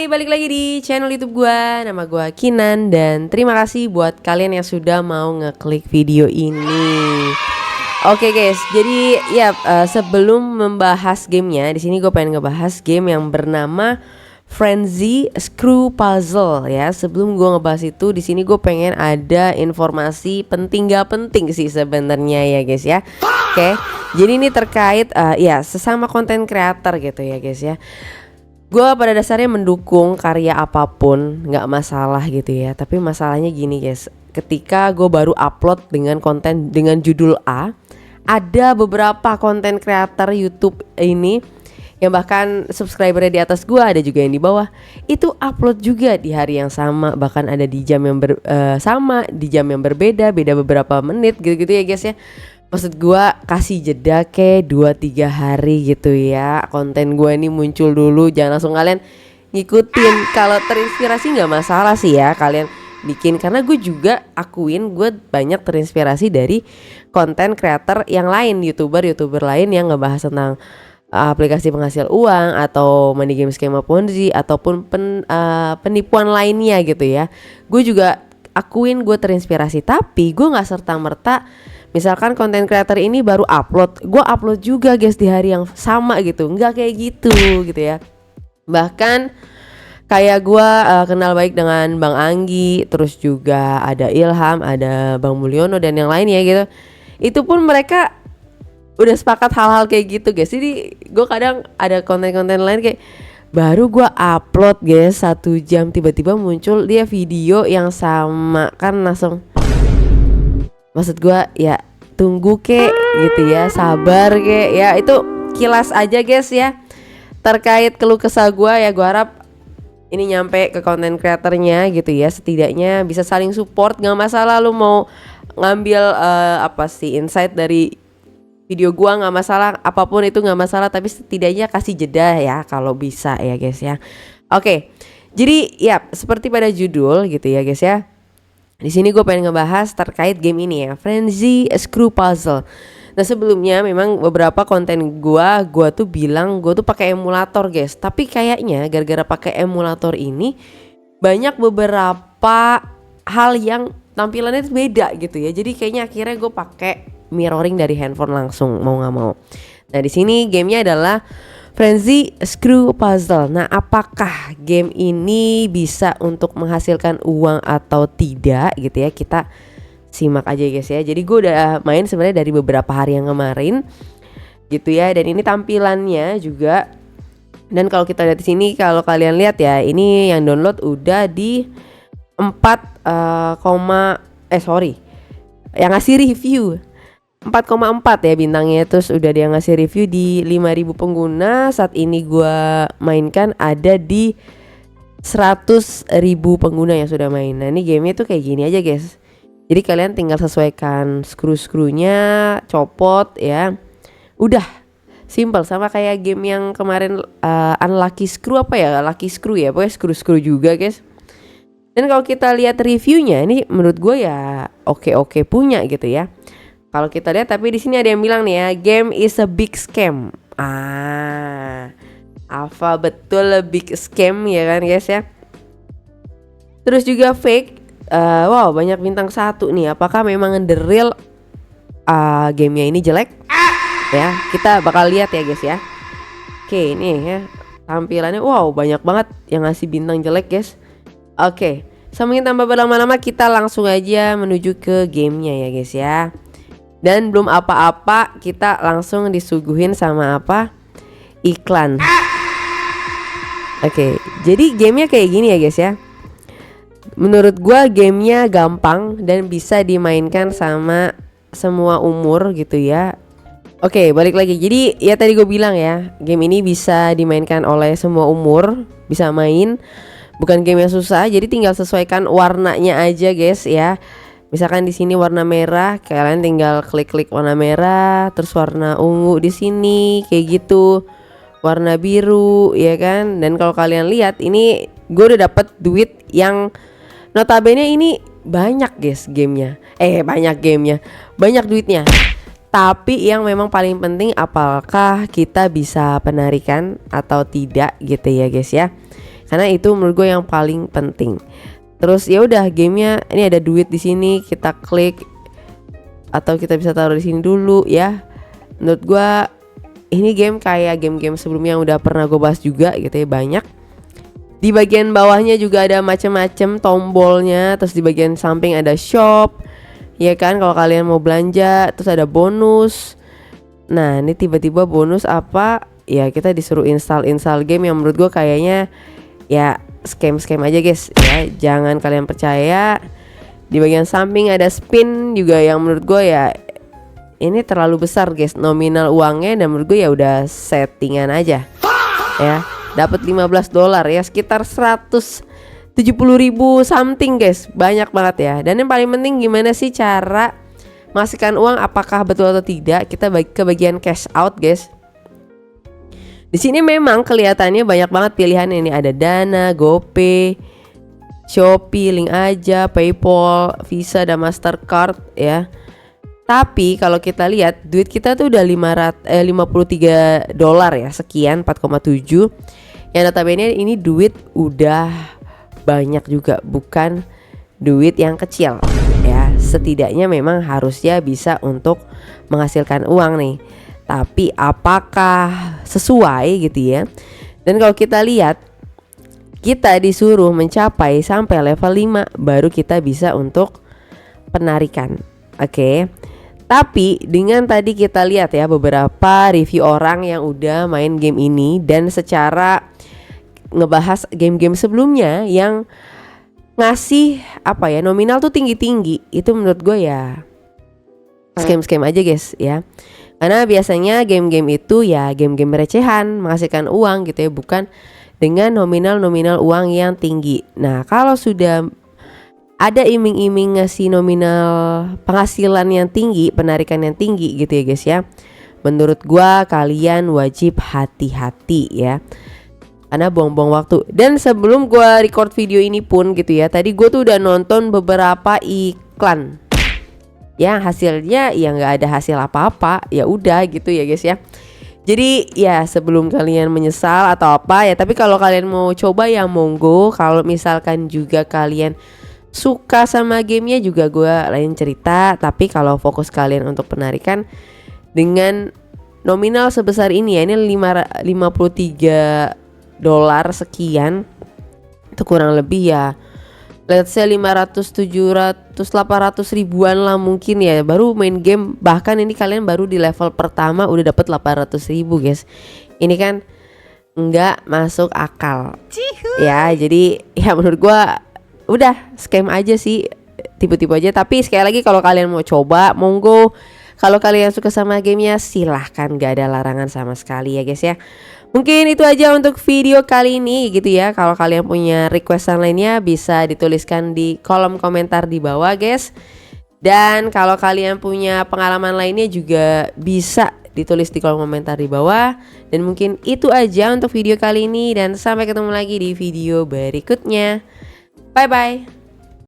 Hai, balik lagi di channel YouTube gua. Nama gua Kinan dan terima kasih buat kalian yang sudah mau ngeklik video ini. Oke guys, jadi sebelum membahas gamenya, di sini gue pengen ngebahas game yang bernama Frenzy Screw Puzzle ya. Sebelum gue ngebahas itu, di sini gue pengen ada informasi penting gak penting sih sebenarnya ya guys ya. Oke, jadi ini terkait sesama konten creator gitu ya guys ya. Gue pada dasarnya mendukung karya apapun, nggak masalah gitu ya. Tapi masalahnya gini guys, ketika gue baru upload dengan konten dengan judul A, ada beberapa konten creator YouTube ini yang bahkan subscribernya di atas gue, ada juga yang di bawah, itu upload juga di hari yang sama, bahkan ada di jam yang sama, di jam yang berbeda, beda beberapa menit gitu-gitu ya guys ya. Maksud gue kasih jeda kayak 2-3 hari gitu ya. Konten gue ini muncul dulu, jangan langsung kalian ngikutin. Kalau terinspirasi gak masalah sih ya kalian bikin, karena gue juga akuin gue banyak terinspirasi dari konten creator yang lain, youtuber lain yang ngebahas tentang aplikasi penghasil uang atau money game skema ponzi ataupun penipuan lainnya gitu ya. Gue juga akuin gue terinspirasi, tapi gue gak serta-merta misalkan konten creator ini baru upload, gue upload juga guys di hari yang sama gitu. Nggak kayak gitu ya. Bahkan kayak gue kenal baik dengan Bang Anggi, terus juga ada Ilham, ada Bang Mulyono dan yang lain ya gitu. Itu pun mereka udah sepakat hal-hal kayak gitu guys. Jadi gue kadang ada konten-konten lain kayak baru gue upload guys 1 jam tiba-tiba muncul dia video yang sama, kan langsung, maksud gue ya tunggu kek gitu ya, sabar kek ya. Itu kilas aja guys ya terkait keluh kesah gue ya. Gue harap ini nyampe ke konten kreatornya gitu ya, setidaknya bisa saling support. Gak masalah lu mau ngambil insight dari video gue, gak masalah, apapun itu gak masalah, tapi setidaknya kasih jeda ya kalau bisa ya guys ya. Oke, jadi ya seperti pada judul gitu ya guys ya. Di sini gue pengen ngebahas terkait game ini ya, Frenzy Screw Puzzle. Nah sebelumnya memang beberapa konten gue tuh bilang gue tuh pakai emulator guys. Tapi kayaknya gara-gara pakai emulator ini banyak beberapa hal yang tampilannya itu beda gitu ya. Jadi kayaknya akhirnya gue pakai mirroring dari handphone langsung mau nggak mau. Nah di sini gamenya adalah Frenzy Screw Puzzle. Nah, apakah game ini bisa untuk menghasilkan uang atau tidak gitu ya? Kita simak aja guys ya. Jadi gue udah main sebenarnya dari beberapa hari yang kemarin gitu ya. Dan ini tampilannya juga. Dan kalau kita lihat di sini, kalau kalian lihat ya, ini yang download udah di yang ngasih review 4,4 ya bintangnya. Terus udah dia ngasih review di 5.000 pengguna. Saat ini gue mainkan ada di 100.000 pengguna yang sudah main. Nah ini gamenya tuh kayak gini aja guys. Jadi kalian tinggal sesuaikan screw-screwnya, copot ya. Udah simple, sama kayak game yang kemarin Unlucky Screw Lucky Screw ya. Pokoknya screw-screw juga guys. Dan kalau kita lihat reviewnya, ini menurut gue ya oke punya gitu ya. Kalau kita lihat, tapi di sini ada yang bilang nih ya, game is a big scam. Apa betul big scam ya kan guys ya. Terus juga fake. Wow, banyak bintang 1 nih. Apakah memang the real gamenya ini jelek? Ya, kita bakal lihat ya guys ya. Oke, ini ya tampilannya, wow banyak banget yang ngasih bintang jelek guys. Oke, sambil tambah berlama-lama kita langsung aja menuju ke gamenya ya guys ya. Dan belum apa-apa kita langsung disuguhin sama iklan. Oke, jadi gamenya kayak gini ya guys ya. Menurut gua gamenya gampang dan bisa dimainkan sama semua umur gitu ya. Oke, balik lagi. Jadi ya tadi gue bilang ya, game ini bisa dimainkan oleh semua umur, bisa main. Bukan game yang susah, jadi tinggal sesuaikan warnanya aja guys ya. Misalkan di sini warna merah, kalian tinggal klik warna merah, terus warna ungu di sini kayak gitu, warna biru ya kan. Dan kalau kalian lihat ini, gue udah dapet duit yang notabene ini banyak guys gamenya. Banyak duitnya. Tapi yang memang paling penting apakah kita bisa penarikan atau tidak gitu ya guys ya. karena itu menurut gue yang paling penting. Terus ya udah, gamenya ini ada duit di sini, kita klik atau kita bisa taruh di sini dulu ya. Menurut gue ini game kayak game-game sebelumnya yang udah pernah gue bahas juga gitu ya, banyak. Di bagian bawahnya juga ada macam-macam tombolnya, terus di bagian samping ada shop, ya kan, kalau kalian mau belanja. Terus ada bonus. Nah ini tiba-tiba bonus apa? Ya kita disuruh install game yang menurut gue kayaknya ya scam aja guys ya, jangan kalian percaya. Di bagian samping ada spin juga yang menurut gue ya ini terlalu besar guys nominal uangnya, dan menurut gue ya udah settingan aja ya. Dapat $15 ya, sekitar 170.000 something guys, banyak banget ya. Dan yang paling penting gimana sih cara menghasilkan uang, apakah betul atau tidak? Kita ke bagian cash out guys. Di sini memang kelihatannya banyak banget pilihan. Ini ada Dana, GoPay, Shopee, Link Aja, PayPal, Visa, dan Mastercard ya. Tapi kalau kita lihat duit kita tuh udah $53 ya, sekian 4,7. Yang notabene ini duit udah banyak juga, bukan duit yang kecil ya. Setidaknya memang harusnya bisa untuk menghasilkan uang nih. Tapi apakah sesuai gitu ya? Dan kalau kita lihat, kita disuruh mencapai sampai level 5 baru kita bisa untuk penarikan. Oke. Tapi dengan tadi kita lihat ya beberapa review orang yang udah main game ini, dan secara ngebahas game-game sebelumnya yang ngasih apa ya, nominal tuh tinggi-tinggi, itu menurut gue ya scam aja guys ya. Karena biasanya game-game itu ya game-game recehan menghasilkan uang gitu ya, bukan dengan nominal uang yang tinggi. Nah kalau sudah ada iming-iming ngasih nominal penghasilan yang tinggi, penarikan yang tinggi gitu ya guys ya, menurut gua kalian wajib hati-hati ya, karena buang-buang waktu. Dan sebelum gua record video ini pun gitu ya, tadi gua tuh udah nonton beberapa iklan yang hasilnya ya nggak ada hasil apa-apa, ya udah gitu ya guys ya. Jadi ya sebelum kalian menyesal atau apa ya, tapi kalau kalian mau coba ya monggo. Kalau misalkan juga kalian suka sama gamenya juga gue lain cerita. Tapi kalau fokus kalian untuk penarikan dengan nominal sebesar ini ya, ini $53 sekian, itu kurang lebih ya let's say 500, 700, 800 ribuan lah mungkin ya, baru main game. Bahkan ini kalian baru di level pertama udah dapat 800.000 guys. Ini kan nggak masuk akal ya. Jadi ya menurut gua udah scam aja sih, tipu-tipu aja. Tapi sekali lagi kalau kalian mau coba monggo. Kalau kalian suka sama gamenya silahkan, gak ada larangan sama sekali ya guys ya. Mungkin itu aja untuk video kali ini gitu ya. Kalau kalian punya requestan lainnya bisa dituliskan di kolom komentar di bawah guys. Dan kalau kalian punya pengalaman lainnya juga bisa ditulis di kolom komentar di bawah. Dan mungkin itu aja untuk video kali ini, dan sampai ketemu lagi di video berikutnya. Bye bye.